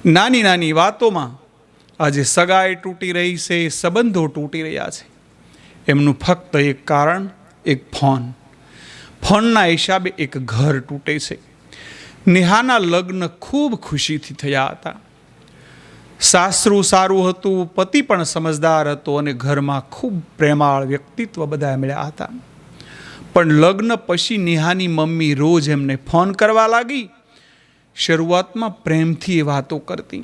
નાની નાની વાતોમાં આજે સગાઈ તૂટી રહી છે, સંબંધો તૂટી રહ્યા છે. એમનું ફક્ત એક કારણ, એક ફોનના હિસાબે એક ઘર તૂટે છે. નેહાના લગ્ન ખૂબ ખુશીથી થયા હતા. સાસરું સારું હતું, પતિ પણ સમજદાર હતો અને ઘરમાં ખૂબ પ્રેમાળ વ્યક્તિત્વ બધા મળ્યા હતા. પણ લગ્ન પછી નેહાની મમ્મી રોજ એમને ફોન કરવા લાગી. શરૂઆતમાં પ્રેમથી એ વાતો કરતી,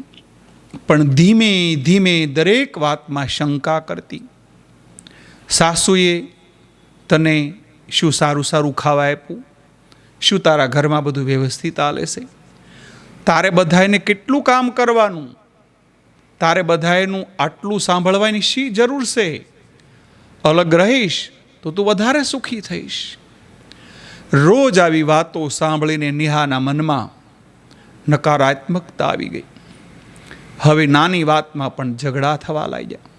પણ ધીમે ધીમે દરેક વાતમાં શંકા કરતી. સાસુએ તને શું સારું સારું ખાવા આપ્યું? શું તારા ઘરમાં બધું વ્યવસ્થિત ચાલે છે? તારે બધાને કેટલું કામ કરવાનું? તારે બધાનું આટલું સાંભળવાની શી જરૂર છે? અલગ રહીશ તો તું વધારે સુખી થઈશ. રોજ આવી વાતો સાંભળીને નેહાના મનમાં નકારાત્મકતા આવી ગઈ. હવે નાની વાતમાં પણ ઝઘડા થવા લાગ્યા.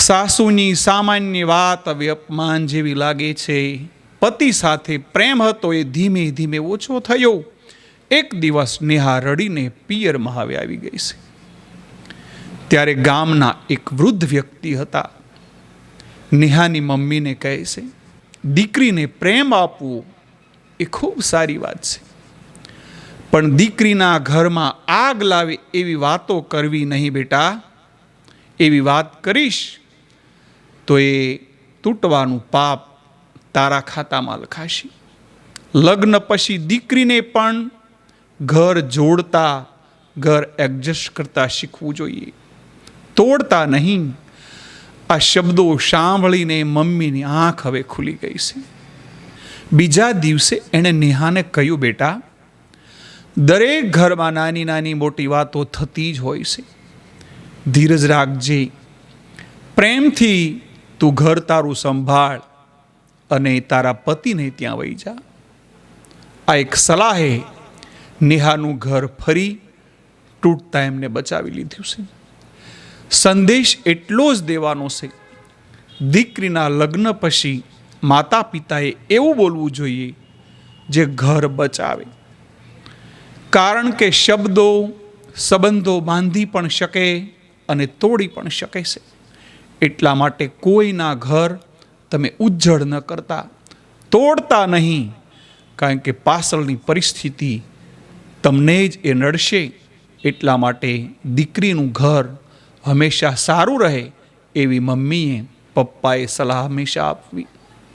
સાસુની સામાન્ય વાત હવે અપમાન જેવી લાગે છે. પતિ સાથે પ્રેમ હતો એ ધીમે ધીમે ઓછો થયો. એક દિવસ નેહા રડીને પિયરમાં હવે આવી ગઈ છે. ત્યારે ગામના એક વૃદ્ધ વ્યક્તિ હતા. નેહાની મમ્મીને કહે છે, દીકરીને પ્રેમ આપવો એ ખૂબ સારી વાત છે, પણ દીકરીના ઘરમાં આગ લાવે એવી વાતો કરવી નહીં બેટા. એવી વાત કરીશ તો એ તૂટવાનું પાપ તારા ખાતામાં લખાશે. લગ્ન પછી દીકરીને પણ ઘર જોડતા, ઘર એડજસ્ટ કરતા શીખવું જોઈએ, તોડતા નહીં. આ શબ્દો સાંભળીને મમ્મીની આંખ હવે ખુલી ગઈ છે. બીજા દિવસે એણે નેહાને કહ્યું, બેટા, દરેક ઘરમાં નાની નાની મોટી વાતો થતી જ હોય છે. ધીરજ રાખજે, પ્રેમથી તું ઘર તારું સંભાળ અને તારા પતિને ત્યાં વહી જા. આ એક સલાહે નેહાનું ઘર ફરી તૂટતા એમને બચાવી લીધું છે. સંદેશ એટલો જ દેવાનો છે, દીકરીના લગ્ન પછી માતા પિતાએ એવું બોલવું જોઈએ જે ઘર બચાવે. કારણ કે શબ્દો સંબંધો બાંધી પણ શકે અને તોડી પણ શકે છે. એટલા માટે કોઈના ઘર તમે ઉજ્જડ ન કરતા, તોડતા નહીં, કારણ કે પાછળની પરિસ્થિતિ તમને જ એ નડશે. એટલા માટે દીકરીનું ઘર હંમેશા સારું રહે એવી મમ્મીએ પપ્પાએ સલાહ હંમેશા આપવી.